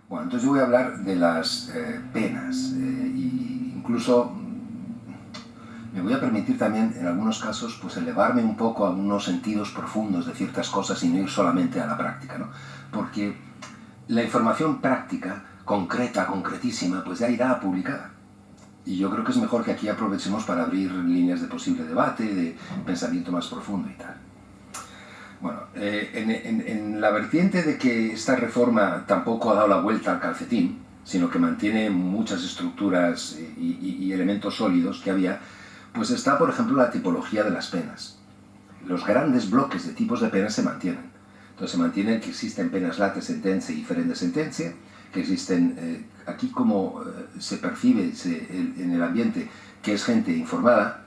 Bueno, entonces yo voy a hablar de las penas e incluso me voy a permitir también en algunos casos pues elevarme un poco a unos sentidos profundos de ciertas cosas y no ir solamente a la práctica, ¿no? Porque la información práctica, concreta, concretísima, pues ya irá publicada. Y yo creo que es mejor que aquí aprovechemos para abrir líneas de posible debate, de pensamiento más profundo y tal. Bueno, en la vertiente de que esta reforma tampoco ha dado la vuelta al calcetín, sino que mantiene muchas estructuras y elementos sólidos que había, pues está, por ejemplo, la tipología de las penas. Los grandes bloques de tipos de penas se mantienen. Entonces se mantiene que existen penas late sentencia y ferende sentencia, que existen, aquí como se percibe en el ambiente que es gente informada,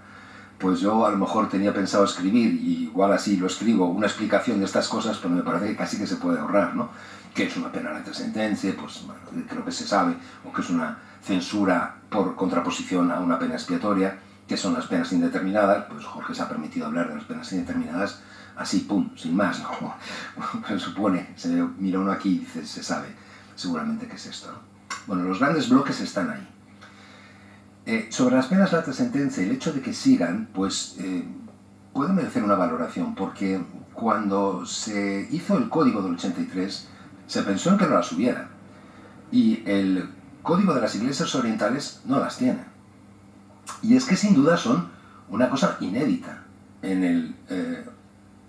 pues yo a lo mejor tenía pensado escribir, y igual así lo escribo, una explicación de estas cosas, pero me parece que casi que se puede ahorrar, ¿no? ¿Qué es una pena late sentencia? Pues bueno, creo que se sabe, o que es una censura por contraposición a una pena expiatoria. ¿Qué son las penas indeterminadas? Pues Jorge se ha permitido hablar de las penas indeterminadas así, pum, sin más, ¿no? Se supone, se mira uno aquí y dice, se sabe seguramente qué es esto, ¿no? Bueno, los grandes bloques están ahí. Sobre las penas late sentencia, el hecho de que sigan, pues puede merecer una valoración, porque cuando se hizo el Código del 83, se pensó en que no las hubiera, y el Código de las Iglesias Orientales no las tiene. Y es que sin duda son una cosa inédita en el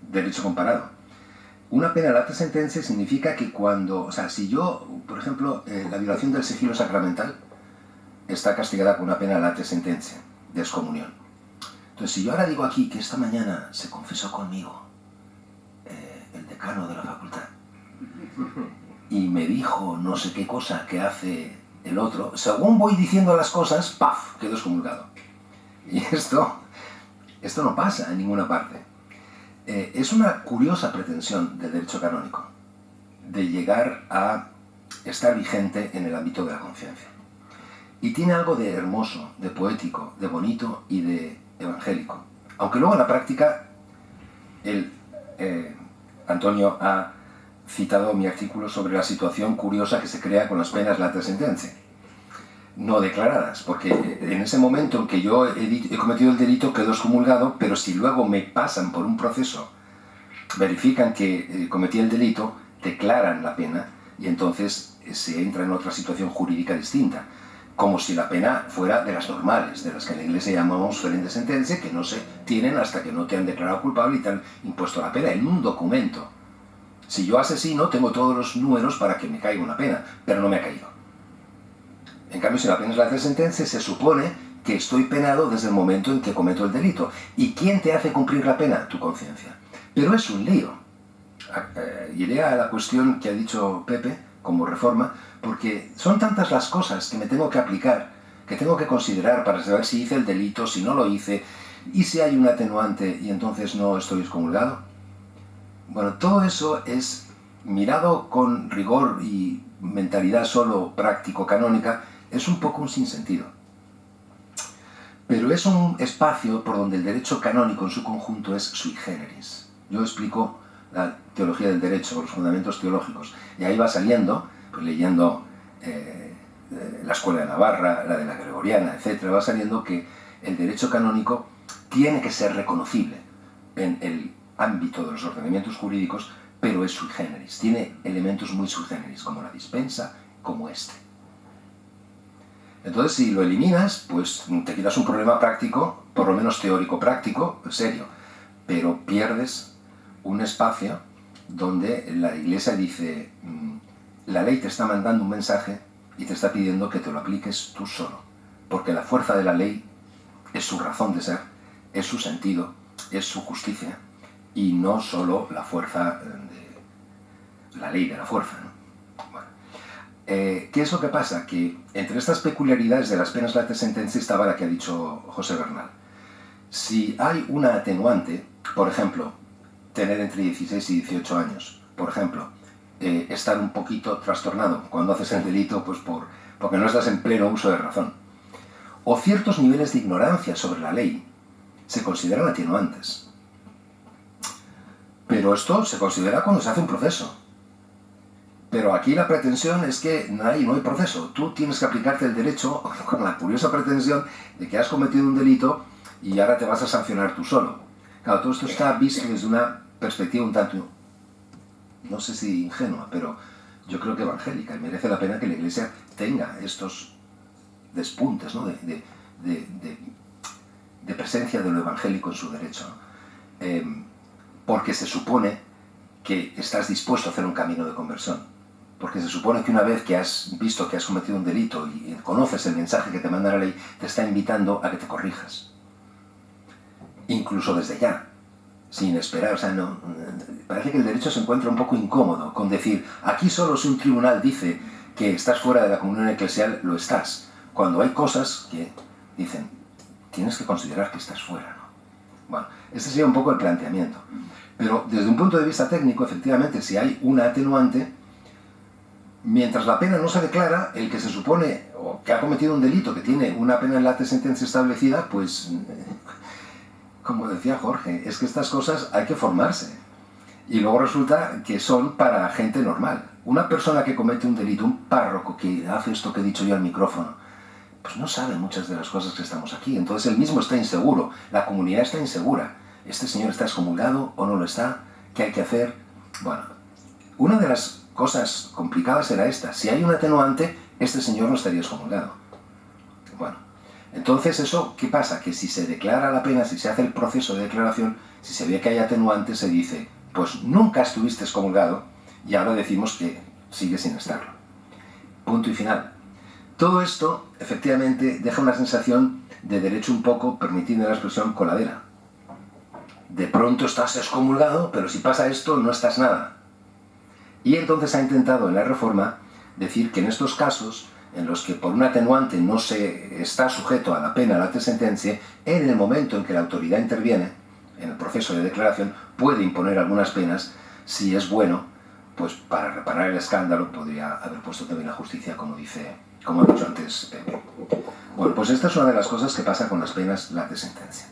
derecho comparado. Una pena late sentencia significa que cuando, o sea, si yo, por ejemplo, la violación del sigilo sacramental está castigada con una pena late sentencia, de excomunión. Entonces, si yo ahora digo aquí que esta mañana se confesó conmigo el decano de la facultad y me dijo no sé qué cosa que hace el otro, según voy diciendo las cosas, ¡paf!, quedo excomulgado. Y esto no pasa en ninguna parte. Es una curiosa pretensión del derecho canónico de llegar a estar vigente en el ámbito de la conciencia. Y tiene algo de hermoso, de poético, de bonito y de evangélico. Aunque luego en la práctica, Antonio ha citado mi artículo sobre la situación curiosa que se crea con las penas late sentencia, no declaradas, porque en ese momento en que yo he cometido el delito quedo excomulgado, pero si luego me pasan por un proceso, verifican que cometí el delito, declaran la pena y entonces se entra en otra situación jurídica distinta, como si la pena fuera de las normales, de las que en la Iglesia llamamos ferende sentencia, que no se tienen hasta que no te han declarado culpable y te han impuesto la pena en un documento. Si yo asesino, tengo todos los números para que me caiga una pena, pero no me ha caído. En cambio, si la pena es late sentencia, se supone que estoy penado desde el momento en que cometo el delito. ¿Y quién te hace cumplir la pena? Tu conciencia. Pero es un lío. Iré a la cuestión que ha dicho Pepe como reforma, porque son tantas las cosas que me tengo que aplicar, que tengo que considerar para saber si hice el delito, si no lo hice, y si hay un atenuante y entonces no estoy excomulgado. Bueno, todo eso es, mirado con rigor y mentalidad solo práctico-canónica, es un poco un sinsentido. Pero es un espacio por donde el derecho canónico en su conjunto es sui generis. Yo explico la teología del derecho, los fundamentos teológicos, y ahí va saliendo, pues leyendo la Escuela de Navarra, la de la Gregoriana, etc., va saliendo que el derecho canónico tiene que ser reconocible en el ámbito de los ordenamientos jurídicos, pero es sui generis, tiene elementos muy sui generis, como la dispensa, como este. Entonces, si lo eliminas, pues te quitas un problema práctico, por lo menos teórico-práctico, serio, pero pierdes un espacio donde la Iglesia dice, la ley te está mandando un mensaje y te está pidiendo que te lo apliques tú solo, porque la fuerza de la ley es su razón de ser, es su sentido, es su justicia, y no solo la fuerza de la ley de la fuerza, ¿no? Bueno, ¿qué es lo que pasa? Que entre estas peculiaridades de las penas late sentencia estaba la que ha dicho José Bernal. Si hay una atenuante, por ejemplo, tener entre 16 y 18 años, por ejemplo, estar un poquito trastornado cuando haces el delito, pues porque no estás en pleno uso de razón, o ciertos niveles de ignorancia sobre la ley, se consideran atenuantes. Pero esto se considera cuando se hace un proceso. Pero aquí la pretensión es que no hay proceso. Tú tienes que aplicarte el derecho con la curiosa pretensión de que has cometido un delito y ahora te vas a sancionar tú solo. Claro, todo esto está visto desde una perspectiva un tanto, no sé si ingenua, pero yo creo que evangélica, y merece la pena que la Iglesia tenga estos despuntes, ¿no?, de presencia de lo evangélico en su derecho, ¿no? Porque se supone que estás dispuesto a hacer un camino de conversión, porque se supone que una vez que has visto que has cometido un delito y conoces el mensaje que te manda la ley, te está invitando a que te corrijas, incluso desde ya, sin esperar. O sea, no, parece que el derecho se encuentra un poco incómodo con decir, aquí solo si un tribunal dice que estás fuera de la comunión eclesial, lo estás, cuando hay cosas que dicen, tienes que considerar que estás fuera, ¿no? Bueno, ese sería un poco el planteamiento. Pero desde un punto de vista técnico, efectivamente, si hay una atenuante, mientras la pena no se declara, el que se supone o que ha cometido un delito que tiene una pena en la sentencia establecida, pues, como decía Jorge, es que estas cosas hay que formarse. Y luego resulta que son para gente normal. Una persona que comete un delito, un párroco que hace esto que he dicho yo al micrófono, pues no sabe muchas de las cosas que estamos aquí. Entonces él mismo está inseguro, la comunidad está insegura. ¿Este señor está excomulgado o no lo está? ¿Qué hay que hacer? Bueno, una de las cosas complicadas era esta. Si hay un atenuante, este señor no estaría excomulgado. Bueno, entonces eso, ¿qué pasa? Que si se declara la pena, si se hace el proceso de declaración, si se ve que hay atenuante, se dice, pues nunca estuviste excomulgado y ahora decimos que sigue sin estarlo. Punto y final. Todo esto, efectivamente, deja una sensación de derecho un poco, permitidme la expresión, coladera. De pronto estás excomulgado, pero si pasa esto, no estás nada. Y entonces ha intentado en la reforma decir que en estos casos, en los que por un atenuante no se está sujeto a la pena, a la sentencia, en el momento en que la autoridad interviene, en el proceso de declaración, puede imponer algunas penas, si es bueno, pues para reparar el escándalo podría haber puesto también la justicia, como ha dicho antes Pepe. Bueno, pues esta es una de las cosas que pasa con las penas, la de sentencia,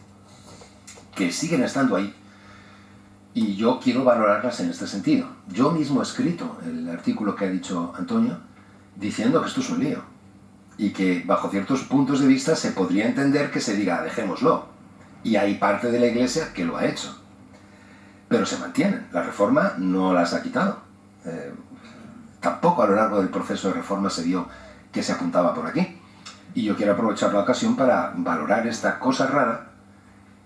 que siguen estando ahí, y yo quiero valorarlas en este sentido. Yo mismo he escrito el artículo que ha dicho Antonio, diciendo que esto es un lío, y que bajo ciertos puntos de vista se podría entender que se diga, dejémoslo, y hay parte de la Iglesia que lo ha hecho, pero se mantienen. La reforma no las ha quitado. Tampoco a lo largo del proceso de reforma se vio que se apuntaba por aquí. Y yo quiero aprovechar la ocasión para valorar esta cosa rara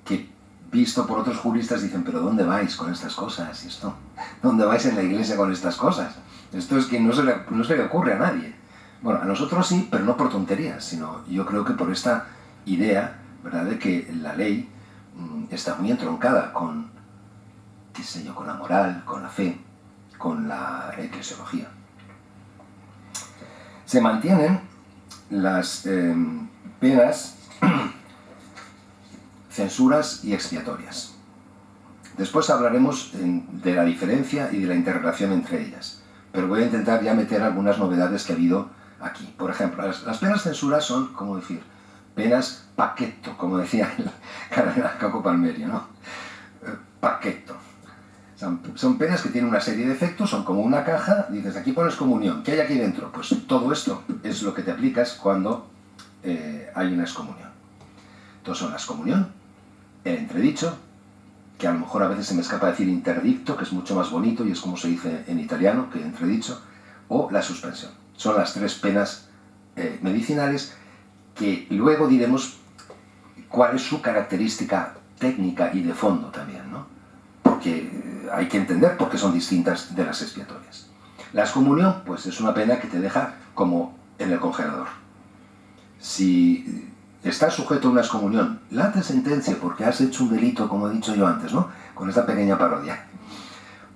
que, visto por otros juristas, dicen, pero ¿dónde vais con estas cosas? ¿Y esto? ¿Dónde vais en la Iglesia con estas cosas? Esto es que no se le ocurre a nadie. Bueno, a nosotros sí, pero no por tonterías, sino yo creo que por esta idea, ¿verdad?, de que la ley está muy entroncada con, qué sé yo, con la moral, con la fe, con la eclesiología. Se mantienen las penas censuras y expiatorias. Después hablaremos de la diferencia y de la interrelación entre ellas, pero voy a intentar ya meter algunas novedades que ha habido aquí. Por ejemplo, las penas censuras son, ¿cómo decir?, penas paqueto, como decía el cardenal Caco Palmerio, ¿no? Paqueto. Son penas que tienen una serie de efectos, son como una caja, dices, aquí pones comunión, ¿qué hay aquí dentro? Pues todo esto es lo que te aplicas cuando hay una excomunión. Entonces son la excomunión, el entredicho, que a lo mejor a veces se me escapa decir interdicto, que es mucho más bonito y es como se dice en italiano que entredicho, o la suspensión. Son las tres penas medicinales que luego diremos cuál es su característica técnica y de fondo también, ¿no? Porque hay que entender por qué son distintas de las expiatorias. La excomunión, pues es una pena que te deja como en el congelador. Si estás sujeto a una excomunión, la te sentencia porque has hecho un delito, como he dicho yo antes, ¿no?, con esta pequeña parodia.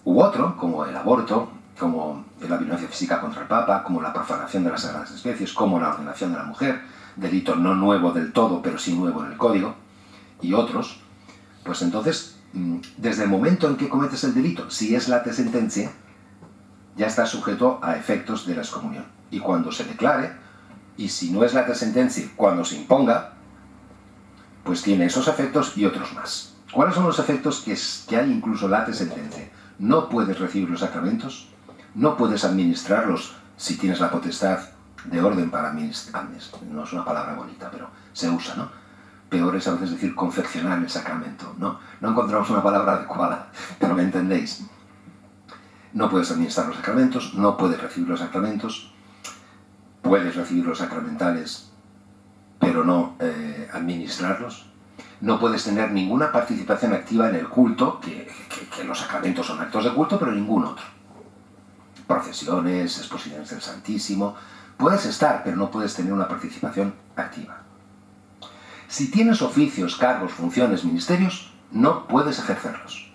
U otro, como el aborto, como la violencia física contra el Papa, como la profanación de las sagradas especies, como la ordenación de la mujer, delito no nuevo del todo, pero sí nuevo en el código, y otros, pues entonces, desde el momento en que cometes el delito, si es la te sentencia, ya estás sujeto a efectos de la excomunión. Y cuando se declare, y si no es la te sentencia, cuando se imponga, pues tiene esos efectos y otros más. ¿Cuáles son los efectos que hay incluso la te sentencia? No puedes recibir los sacramentos, no puedes administrarlos si tienes la potestad de orden para administrar. No es una palabra bonita, pero se usa, ¿no? Peor es a veces decir confeccionar el sacramento. No encontramos una palabra adecuada, pero me entendéis. No puedes administrar los sacramentos, no puedes recibir los sacramentos, puedes recibir los sacramentales, pero no administrarlos. No puedes tener ninguna participación activa en el culto, que los sacramentos son actos de culto, pero ningún otro. Procesiones, exposiciones del Santísimo. Puedes estar, pero no puedes tener una participación activa. Si tienes oficios, cargos, funciones, ministerios, no puedes ejercerlos.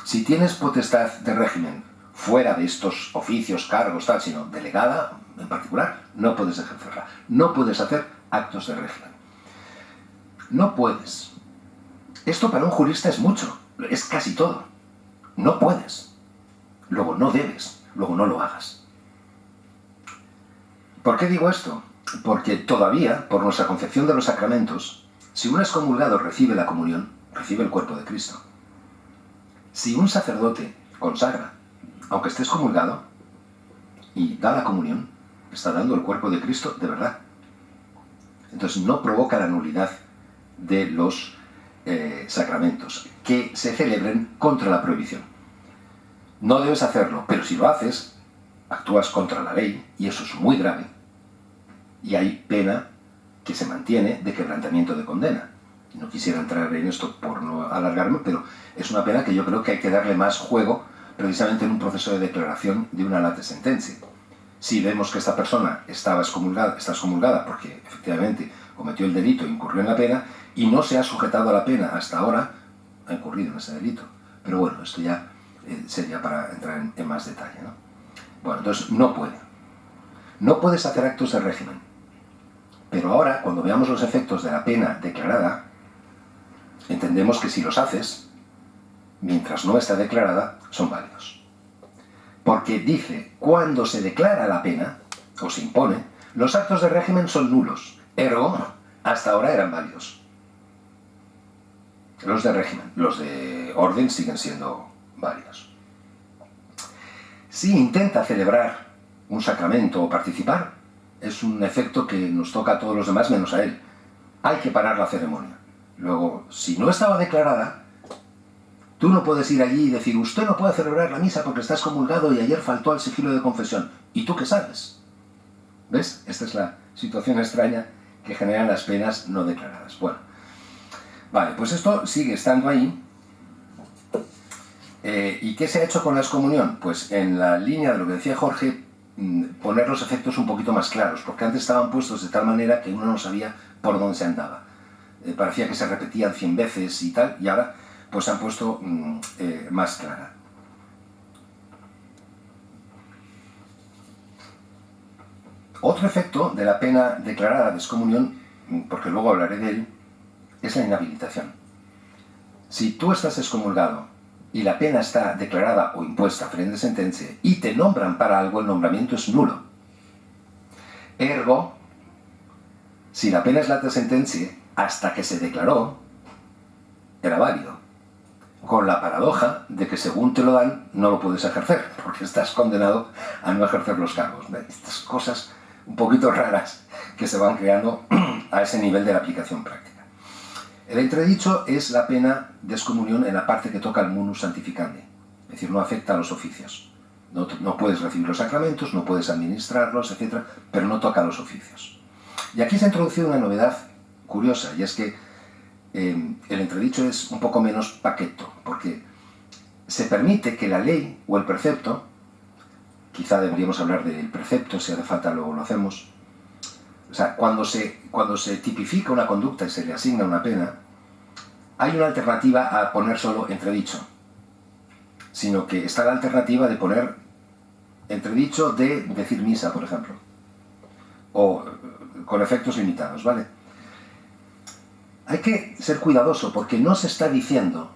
Si tienes potestad de régimen fuera de estos oficios, cargos, tal, sino delegada en particular, no puedes ejercerla. No puedes hacer actos de régimen. No puedes. Esto para un jurista es mucho, es casi todo. No puedes. Luego no debes, luego no lo hagas. ¿Por qué digo esto? Porque todavía, por nuestra concepción de los sacramentos, si un excomulgado recibe la comunión, recibe el cuerpo de Cristo. Si un sacerdote consagra, aunque esté excomulgado, y da la comunión, está dando el cuerpo de Cristo de verdad. Entonces no provoca la nulidad de los sacramentos que se celebren contra la prohibición. No debes hacerlo, pero si lo haces, actúas contra la ley, y eso es muy grave, y hay pena que se mantiene de quebrantamiento de condena. No quisiera entrar en esto por no alargarme, pero es una pena que yo creo que hay que darle más juego precisamente en un proceso de declaración de una late sentencia. Si vemos que esta persona está excomulgada porque efectivamente cometió el delito, incurrió en la pena, y no se ha sujetado a la pena hasta ahora, ha incurrido en ese delito. Pero bueno, esto ya sería para entrar en más detalle, ¿no? Bueno, entonces no puede. No puedes hacer actos de régimen. Pero ahora, cuando veamos los efectos de la pena declarada, entendemos que si los haces, mientras no está declarada, son válidos. Porque dice, cuando se declara la pena, o se impone, los actos de régimen son nulos. Ergo, hasta ahora eran válidos. Los de régimen, los de orden siguen siendo válidos. Si intenta celebrar un sacramento o participar, es un efecto que nos toca a todos los demás menos a él. Hay que parar la ceremonia. Luego, si no estaba declarada, tú no puedes ir allí y decir, usted no puede celebrar la misa porque está excomulgado y ayer faltó al sigilo de confesión. ¿Y tú qué sabes? ¿Ves? Esta es la situación extraña que generan las penas no declaradas. Bueno, vale, pues esto sigue estando ahí. ¿Y qué se ha hecho con la excomunión? Pues en la línea de lo que decía Jorge, poner los efectos un poquito más claros, porque antes estaban puestos de tal manera que uno no sabía por dónde se andaba. Parecía que se repetían 100 veces y tal, y ahora pues se han puesto más clara. Otro efecto de la pena declarada de excomunión, porque luego hablaré de él, es la inhabilitación. Si tú estás excomulgado y la pena está declarada o impuesta frente a sentencia y te nombran para algo, el nombramiento es nulo. Ergo, si la pena es late sentencia, hasta que se declaró, era válido. Con la paradoja de que según te lo dan, no lo puedes ejercer, porque estás condenado a no ejercer los cargos. Estas cosas un poquito raras que se van creando a ese nivel de la aplicación práctica. El entredicho es la pena de excomunión en la parte que toca al munus santificandi, es decir, no afecta a los oficios. No puedes recibir los sacramentos, no puedes administrarlos, etc., pero no toca a los oficios. Y aquí se ha introducido una novedad curiosa, y es que el entredicho es un poco menos paqueto, porque se permite que la ley o el precepto, quizá deberíamos hablar del precepto, si hace falta luego lo hacemos, o sea, cuando se tipifica una conducta y se le asigna una pena, hay una alternativa a poner solo entredicho, sino que está la alternativa de poner entredicho de decir misa, por ejemplo, o con efectos limitados, ¿vale? Hay que ser cuidadoso porque no se está diciendo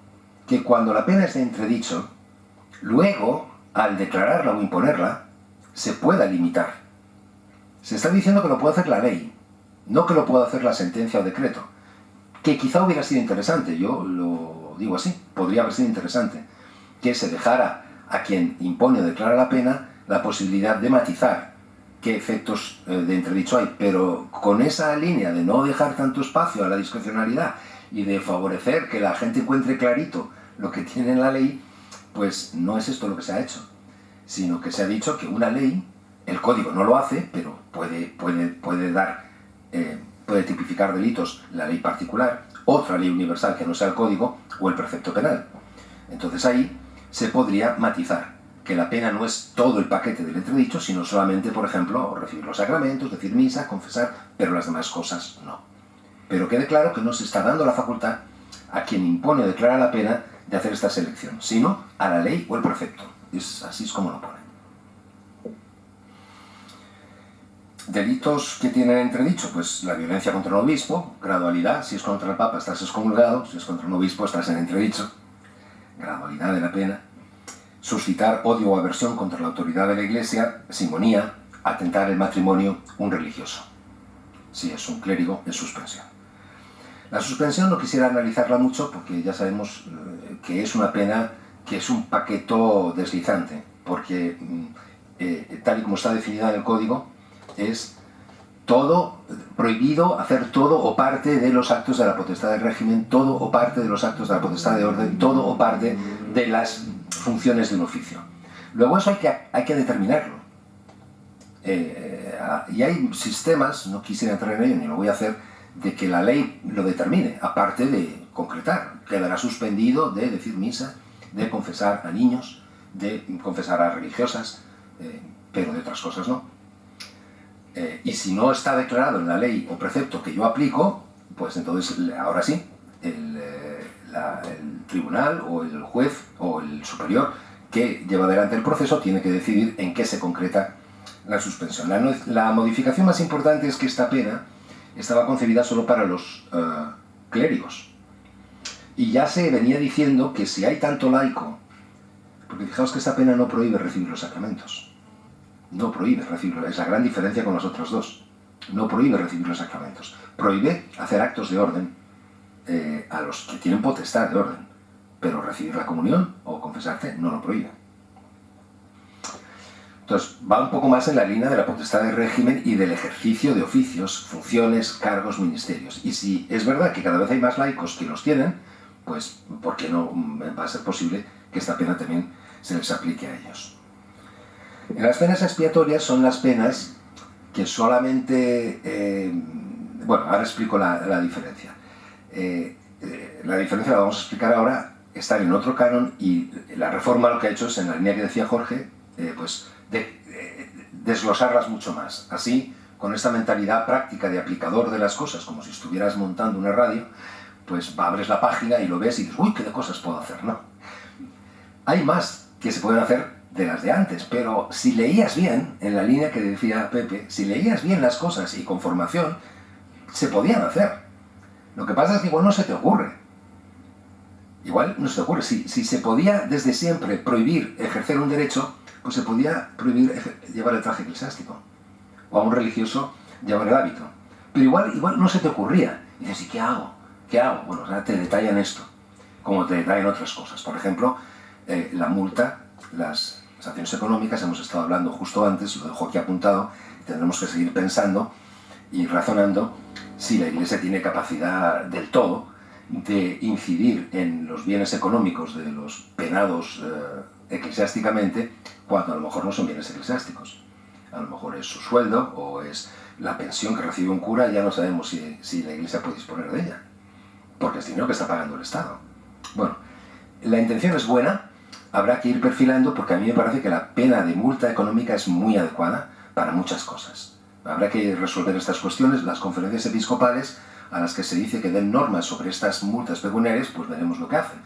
que cuando la pena es de entredicho, luego, al declararla o imponerla, se pueda limitar. Se está diciendo que lo puede hacer la ley, no que lo pueda hacer la sentencia o decreto, que quizá hubiera sido interesante, yo lo digo así, podría haber sido interesante, que se dejara a quien impone o declara la pena la posibilidad de matizar qué efectos de entredicho hay, pero con esa línea de no dejar tanto espacio a la discrecionalidad y de favorecer que la gente encuentre clarito lo que tiene en la ley, pues no es esto lo que se ha hecho, sino que se ha dicho que una ley, el código no lo hace, pero puede tipificar delitos la ley particular, otra ley universal que no sea el código o el precepto penal. Entonces ahí se podría matizar que la pena no es todo el paquete del entredicho, sino solamente, por ejemplo, recibir los sacramentos, decir misa, confesar, pero las demás cosas no. Pero quede claro que no se está dando la facultad a quien impone o declara la pena de hacer esta selección, sino a la ley o el precepto. Así es como lo pone. Delitos que tienen entredicho, pues la violencia contra un obispo, gradualidad, si es contra el Papa estás excomulgado, si es contra un obispo estás en entredicho, gradualidad de la pena. Suscitar odio o aversión contra la autoridad de la Iglesia, simonía, atentar el matrimonio, un religioso. Si es un clérigo, es suspensión. La suspensión no quisiera analizarla mucho porque ya sabemos que es una pena que es un paqueto deslizante, porque tal y como está definida en el código, es todo prohibido, hacer todo o parte de los actos de la potestad del régimen, todo o parte de los actos de la potestad de orden, todo o parte de las funciones de un oficio. Luego eso hay que determinarlo. Y hay sistemas, no quisiera entrar en ello ni lo voy a hacer, de que la ley lo determine, aparte de concretar. Quedará suspendido de decir misa, de confesar a niños, de confesar a religiosas, pero de otras cosas no. Y si no está declarado en la ley o precepto que yo aplico, pues entonces ahora sí, el tribunal o el juez o el superior que lleva adelante el proceso tiene que decidir en qué se concreta la suspensión. La modificación más importante es que esta pena estaba concebida solo para los clérigos. Y ya se venía diciendo que si hay tanto laico, porque fijaos que esta pena no prohíbe recibir los sacramentos. No prohíbe recibirlos, es la gran diferencia con las otras dos. No prohíbe recibir los sacramentos. Prohíbe hacer actos de orden a los que tienen potestad de orden. Pero recibir la comunión o confesarte no lo prohíbe. Entonces, va un poco más en la línea de la potestad del régimen y del ejercicio de oficios, funciones, cargos, ministerios. Y si es verdad que cada vez hay más laicos que los tienen, pues, ¿por qué no va a ser posible que esta pena también se les aplique a ellos? En las penas expiatorias son las penas que solamente... bueno, ahora explico la diferencia. La diferencia la vamos a explicar ahora, está en otro canon, y la reforma lo que ha hecho es, en la línea que decía Jorge, pues desglosarlas mucho más. Así, con esta mentalidad práctica de aplicador de las cosas, como si estuvieras montando una radio, pues abres la página y lo ves y dices, uy, ¿qué de cosas puedo hacer? No. Hay más que se pueden hacer de las de antes, pero si leías bien, en la línea que decía Pepe, si leías bien las cosas y con formación, se podían hacer. Lo que pasa es que igual no se te ocurre. Igual no se te ocurre. Si se podía desde siempre prohibir ejercer un derecho, pues se podía prohibir llevar el traje eclesiástico. O a un religioso llevar el hábito. Pero igual no se te ocurría. Y dices, ¿y qué hago? ¿Qué hago? Bueno, o sea, te detallan esto, como te detallan otras cosas. Por ejemplo, la multa, las sanciones económicas, hemos estado hablando justo antes, lo dejo aquí apuntado, y tendremos que seguir pensando y razonando si la Iglesia tiene capacidad del todo de incidir en los bienes económicos de los penados eclesiásticamente, cuando a lo mejor no son bienes eclesiásticos. A lo mejor es su sueldo o es la pensión que recibe un cura, ya no sabemos si la Iglesia puede disponer de ella, porque es dinero que está pagando el Estado. Bueno, la intención es buena, habrá que ir perfilando, porque a mí me parece que la pena de multa económica es muy adecuada para muchas cosas. Habrá que resolver estas cuestiones. Las conferencias episcopales, a las que se dice que den normas sobre estas multas pecuniarias, pues veremos lo que hacen.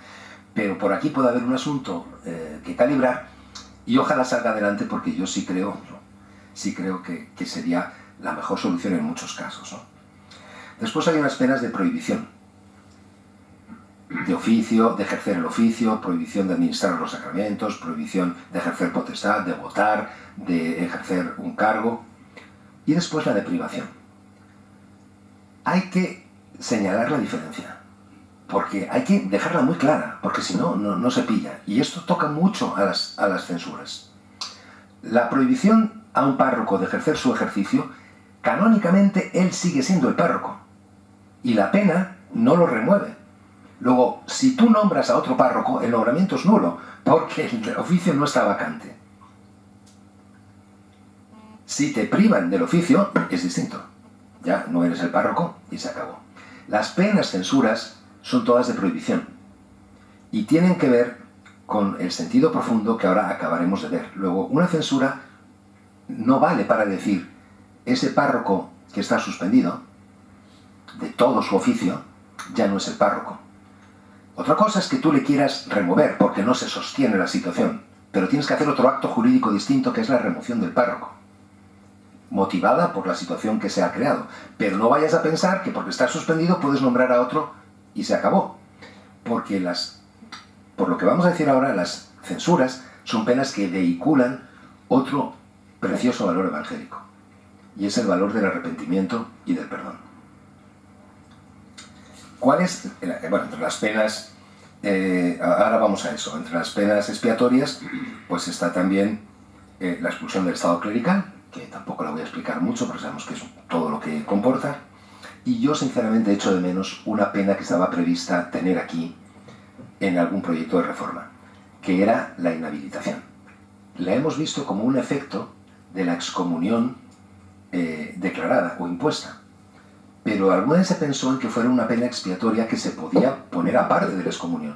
Pero por aquí puede haber un asunto que calibrar, y ojalá salga adelante, porque yo sí creo que sería la mejor solución en muchos casos, ¿no? Después hay unas penas de prohibición de oficio, de ejercer el oficio, prohibición de administrar los sacramentos, prohibición de ejercer potestad, de votar, de ejercer un cargo. Y después la de privación. Hay que señalar la diferencia, porque hay que dejarla muy clara, porque si no, no se pilla. Y esto toca mucho a las censuras. La prohibición a un párroco de ejercer su ejercicio, canónicamente él sigue siendo el párroco. Y la pena no lo remueve. Luego, si tú nombras a otro párroco, el nombramiento es nulo, porque el oficio no está vacante. Si te privan del oficio, es distinto. Ya no eres el párroco y se acabó. Las penas censuras son todas de prohibición y tienen que ver con el sentido profundo que ahora acabaremos de ver. Luego, una censura no vale para decir ese párroco que está suspendido de todo su oficio ya no es el párroco. Otra cosa es que tú le quieras remover porque no se sostiene la situación, pero tienes que hacer otro acto jurídico distinto, que es la remoción del párroco, motivada por la situación que se ha creado. Pero no vayas a pensar que porque está suspendido puedes nombrar a otro y se acabó. Porque por lo que vamos a decir ahora, las censuras son penas que vehiculan otro precioso valor evangélico, y es el valor del arrepentimiento y del perdón. ¿Cuál es? Bueno, entre las penas, ahora vamos a eso, entre las penas expiatorias, pues está también la expulsión del estado clerical, que tampoco la voy a explicar mucho, porque sabemos que es todo lo que comporta. Y yo sinceramente echo de menos una pena que estaba prevista tener aquí en algún proyecto de reforma, que era la inhabilitación. La hemos visto como un efecto de la excomunión declarada o impuesta. Pero alguna vez se pensó en que fuera una pena expiatoria que se podía poner aparte de la excomunión.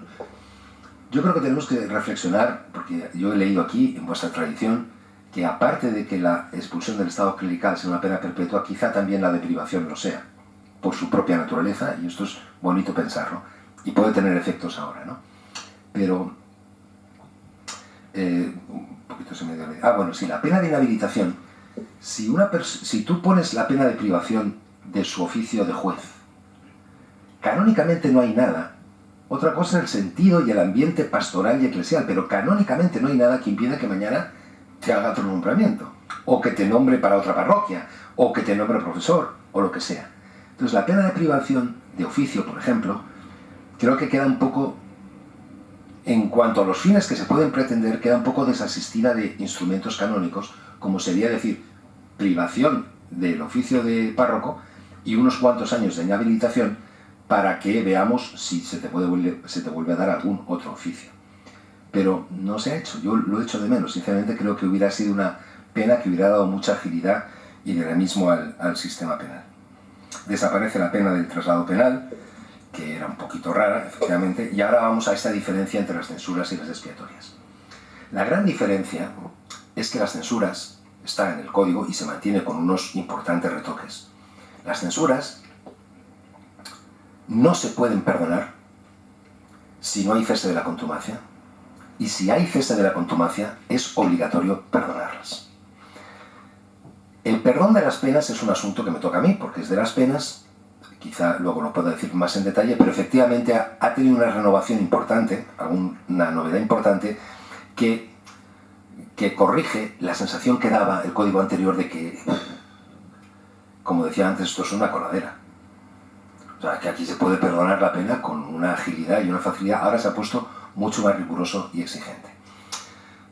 Yo creo que tenemos que reflexionar, porque yo he leído aquí, en vuestra tradición, que aparte de que la expulsión del estado clerical sea una pena perpetua, quizá también la de privación lo sea, por su propia naturaleza, y esto es bonito pensarlo, y puede tener efectos ahora, ¿no? Pero, un poquito se me dio... bueno, sí, la pena de inhabilitación, si tú pones la pena de privación de su oficio de juez, canónicamente no hay nada. Otra cosa es el sentido y el ambiente pastoral y eclesial, pero canónicamente no hay nada que impida que mañana te haga otro nombramiento, o que te nombre para otra parroquia, o que te nombre profesor, o lo que sea. Entonces la pena de privación de oficio, por ejemplo, creo que queda un poco, en cuanto a los fines que se pueden pretender, queda un poco desasistida de instrumentos canónicos, como sería decir, privación del oficio de párroco y unos cuantos años de inhabilitación para que veamos si se te vuelve a dar algún otro oficio. Pero no se ha hecho, yo lo echo de menos. Sinceramente creo que hubiera sido una pena que hubiera dado mucha agilidad y dinamismo al sistema penal. Desaparece la pena del traslado penal, que era un poquito rara, efectivamente, y ahora vamos a esta diferencia entre las censuras y las expiatorias. La gran diferencia es que las censuras están en el código y se mantiene con unos importantes retoques. Las censuras no se pueden perdonar si no hay cese de la contumacia, y si hay cese de la contumacia es obligatorio perdonarlas. El perdón de las penas es un asunto que me toca a mí, porque es de las penas, quizá luego lo pueda decir más en detalle, pero efectivamente ha tenido una renovación importante, una novedad importante, que corrige la sensación que daba el código anterior de que, como decía antes, esto es una coladera. O sea, que aquí se puede perdonar la pena con una agilidad y una facilidad. Ahora se ha puesto mucho más riguroso y exigente.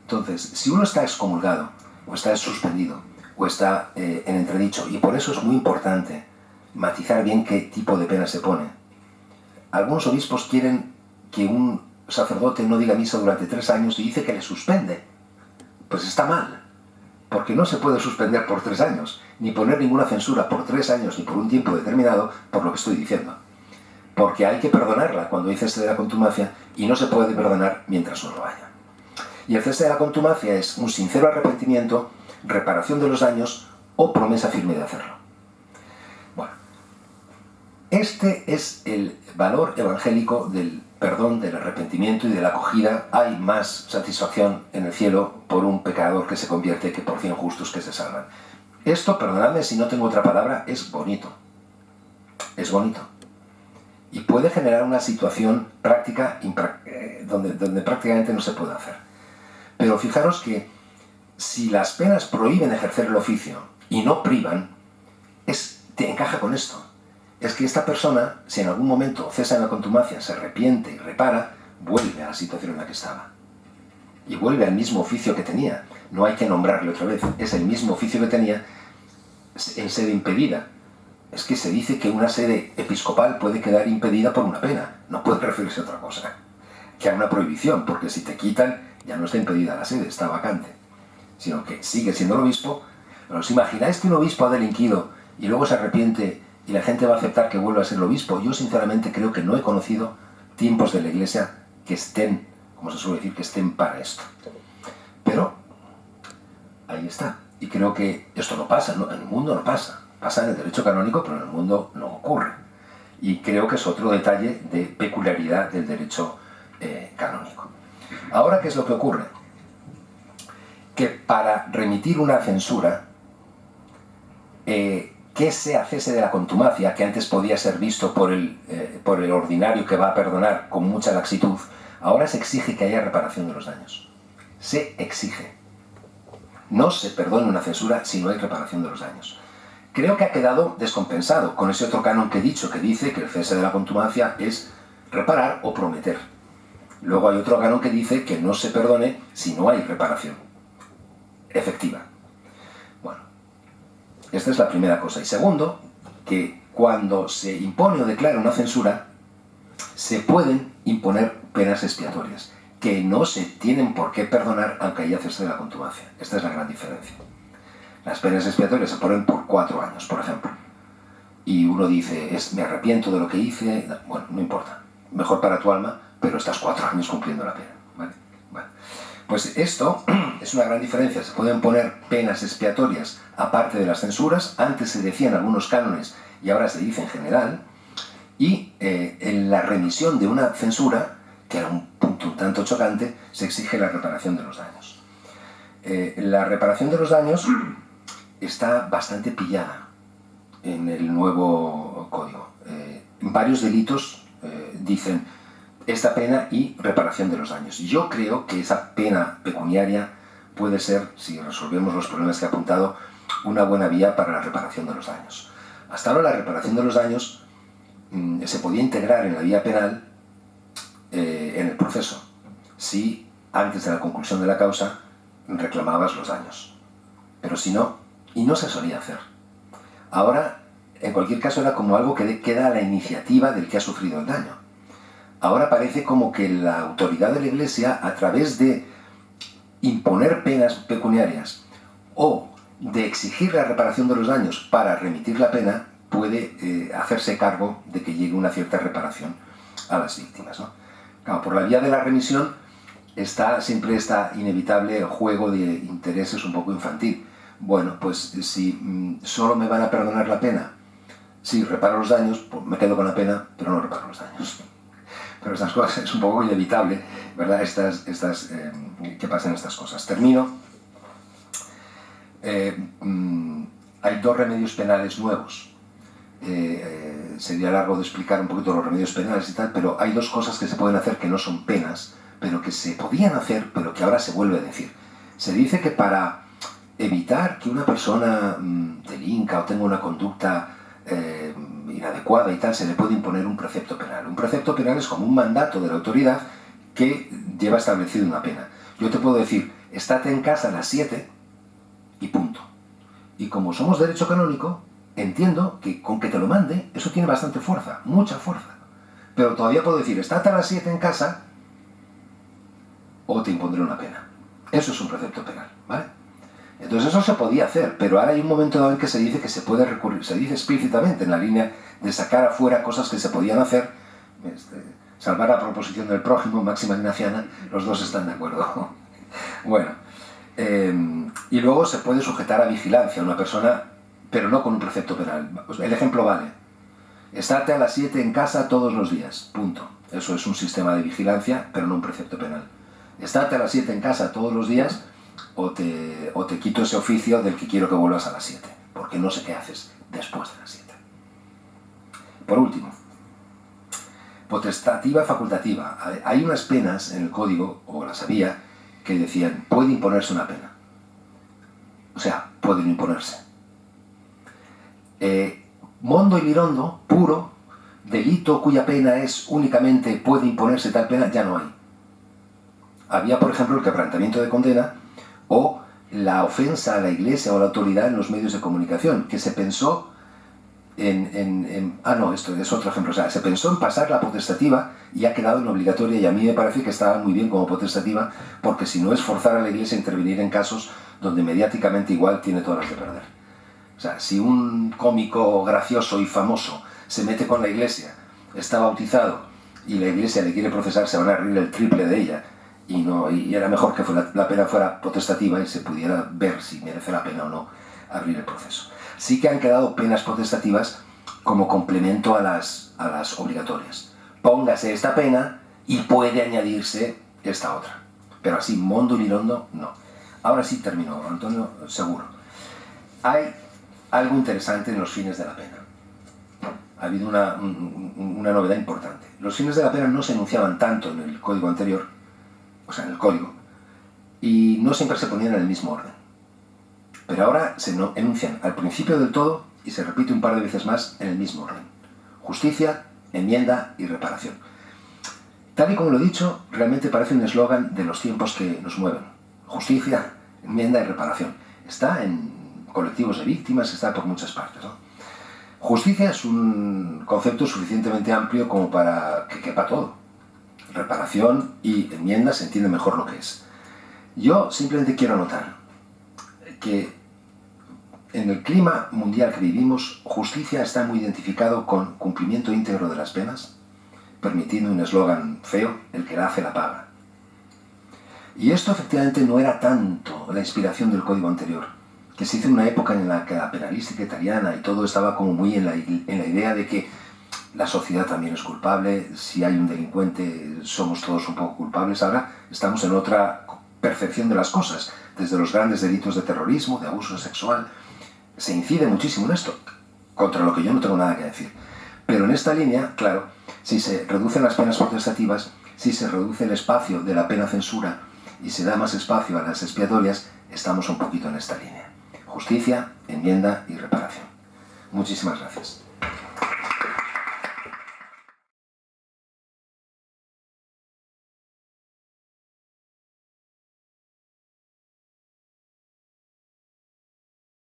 Entonces, si uno está excomulgado, o está suspendido, o está en entredicho, y por eso es muy importante matizar bien qué tipo de pena se pone. Algunos obispos quieren que un sacerdote no diga misa durante 3 años y dice que le suspende. Pues está mal, porque no se puede suspender por 3 años, ni poner ninguna censura por 3 años, ni por un tiempo determinado, por lo que estoy diciendo. Porque hay que perdonarla cuando hay cese de la contumacia, y no se puede perdonar mientras no lo haya. Y el cese de la contumacia es un sincero arrepentimiento, reparación de los daños o promesa firme de hacerlo. Bueno, este es el valor evangélico del perdón, del arrepentimiento y de la acogida. Hay más satisfacción en el cielo por un pecador que se convierte que por 100 justos que se salvan. Esto, perdonadme si no tengo otra palabra, es bonito. Es bonito. Y puede generar una situación práctica donde prácticamente no se puede hacer. Pero fijaros que si las penas prohíben ejercer el oficio y no privan, te encaja con esto. es que esta persona, si en algún momento cesa en la contumacia, se arrepiente y repara, vuelve a la situación en la que estaba. Y vuelve al mismo oficio que tenía. No hay que nombrarle otra vez. Es el mismo oficio que tenía en sede impedida. Es que se dice que una sede episcopal puede quedar impedida por una pena. No puede referirse a otra cosa que a una prohibición, porque si te quitan, ya no está impedida la sede, está vacante. Sino que sigue siendo el obispo. Pero ¿os imagináis que un obispo ha delinquido y luego se arrepiente y la gente va a aceptar que vuelva a ser el obispo? Yo sinceramente creo que no he conocido tiempos de la Iglesia que estén, como se suele decir, que estén para esto. Pero ahí está. Y creo que esto no pasa, ¿no? En el mundo no pasa. Pasa en el derecho canónico, pero en el mundo no ocurre. Y creo que es otro detalle de peculiaridad del derecho canónico. Ahora, ¿qué es lo que ocurre? Que para remitir una censura, que sea cese de la contumacia, que antes podía ser visto por el ordinario que va a perdonar con mucha laxitud, ahora se exige que haya reparación de los daños. Se exige. No se perdona una censura si no hay reparación de los daños. Creo que ha quedado descompensado con ese otro canon que he dicho, que dice que el cese de la contumacia es reparar o prometer. Luego hay otro canon que dice que no se perdone si no hay reparación efectiva. Bueno, esta es la primera cosa. Y segundo, que cuando se impone o declara una censura, se pueden imponer penas expiatorias, que no se tienen por qué perdonar aunque haya cese de la contumacia. Esta es la gran diferencia. Las penas expiatorias se ponen por 4 años, por ejemplo. Y uno dice, me arrepiento de lo que hice. Bueno, no importa. Mejor para tu alma, pero estás 4 años cumpliendo la pena. ¿Vale? Bueno, pues esto es una gran diferencia. Se pueden poner penas expiatorias aparte de las censuras. Antes se decía en algunos cánones y ahora se dice en general. Y en la remisión de una censura, que era un punto un tanto chocante, se exige la reparación de los daños. La reparación de los daños está bastante pillada en el nuevo código. Varios delitos dicen esta pena y reparación de los daños. Yo creo que esa pena pecuniaria puede ser, si resolvemos los problemas que he apuntado, una buena vía para la reparación de los daños. Hasta ahora la reparación de los daños se podía integrar en la vía penal en el proceso, si antes de la conclusión de la causa reclamabas los daños. Pero si no, y no se solía hacer. Ahora, en cualquier caso, era como algo que queda a la iniciativa del que ha sufrido el daño. Ahora parece como que la autoridad de la Iglesia, a través de imponer penas pecuniarias o de exigir la reparación de los daños para remitir la pena, puede hacerse cargo de que llegue una cierta reparación a las víctimas, ¿no? Claro, por la vía de la remisión siempre está inevitable el juego de intereses un poco infantil. Bueno, pues si solo me van a perdonar la pena, si reparo los daños, pues me quedo con la pena, pero no reparo los daños. Pero estas cosas es un poco inevitable, ¿verdad? Que pasen estas cosas. Termino. Hay 2 remedios penales nuevos. Sería largo de explicar un poquito los remedios penales y tal, pero hay 2 cosas que se pueden hacer que no son penas, pero que se podían hacer, pero que ahora se vuelve a decir. Se dice que para evitar que una persona delinca o tenga una conducta inadecuada y tal, se le puede imponer un precepto penal. Un precepto penal es como un mandato de la autoridad que lleva establecido una pena. Yo te puedo decir, estate en casa a las 7 y punto. Y como somos derecho canónico, entiendo que con que te lo mande, eso tiene bastante fuerza, mucha fuerza. Pero todavía puedo decir, estate a las 7 en casa o te impondré una pena. Eso es un precepto penal, ¿vale? Entonces eso se podía hacer, pero ahora hay un momento dado en que se dice que se puede recurrir, se dice explícitamente en la línea de sacar afuera cosas que se podían hacer, salvar la proposición del prójimo, máxima ignaciana, los 2 están de acuerdo. Bueno, y luego se puede sujetar a vigilancia a una persona, pero no con un precepto penal. El ejemplo vale. Estate a las 7 en casa todos los días, punto. Eso es un sistema de vigilancia, pero no un precepto penal. Estate a las 7 en casa todos los días o te quito ese oficio del que quiero que vuelvas a las 7, porque no sé qué haces después de las 7. Por último, potestativa y facultativa. Hay unas penas en el código, o las había, que decían, puede imponerse una pena. O sea, pueden imponerse. Mondo y Lirondo, puro, delito cuya pena es únicamente puede imponerse tal pena, ya no hay. Había, por ejemplo, el quebrantamiento de condena o la ofensa a la Iglesia o a la autoridad en los medios de comunicación, que se pensó esto es otro ejemplo. O sea, se pensó en pasar la potestativa y ha quedado en obligatoria, y a mí me parece que estaba muy bien como potestativa, porque si no es forzar a la Iglesia a intervenir en casos donde mediáticamente igual tiene todas las de perder. O sea, si un cómico gracioso y famoso se mete con la Iglesia, está bautizado y la Iglesia le quiere procesar, se van a reír el triple de ella, y era mejor que la pena fuera potestativa y se pudiera ver si merece la pena o no abrir el proceso. Sí que han quedado penas potestativas como complemento a las obligatorias. Póngase esta pena y puede añadirse esta otra. Pero así, Mondo y Lirondo, no. Ahora sí termino, Antonio, seguro. Hay algo interesante en los fines de la pena. Ha habido una novedad importante. Los fines de la pena no se enunciaban tanto en el código anterior, o sea, en el código, y no siempre se ponían en el mismo orden. Pero ahora se enuncian al principio del todo y se repite un par de veces más en el mismo orden. Justicia, enmienda y reparación. Tal y como lo he dicho, realmente parece un eslogan de los tiempos que nos mueven. Justicia, enmienda y reparación. Está en colectivos de víctimas, está por muchas partes, ¿no? Justicia es un concepto suficientemente amplio como para que quepa todo. Reparación y enmienda se entiende mejor lo que es. Yo simplemente quiero anotar que en el clima mundial que vivimos, justicia está muy identificado con cumplimiento íntegro de las penas, permitiendo un eslogan feo, el que la hace la paga. Y esto efectivamente no era tanto la inspiración del código anterior, que se hizo en una época en la que la penalística italiana y todo estaba como muy en la idea de que la sociedad también es culpable, si hay un delincuente somos todos un poco culpables. Ahora estamos en otra percepción de las cosas, desde los grandes delitos de terrorismo, de abuso sexual. Se incide muchísimo en esto, contra lo que yo no tengo nada que decir. Pero en esta línea, claro, si se reducen las penas potestativas, si se reduce el espacio de la pena censura y se da más espacio a las expiatorias, estamos un poquito en esta línea. Justicia, enmienda y reparación. Muchísimas gracias.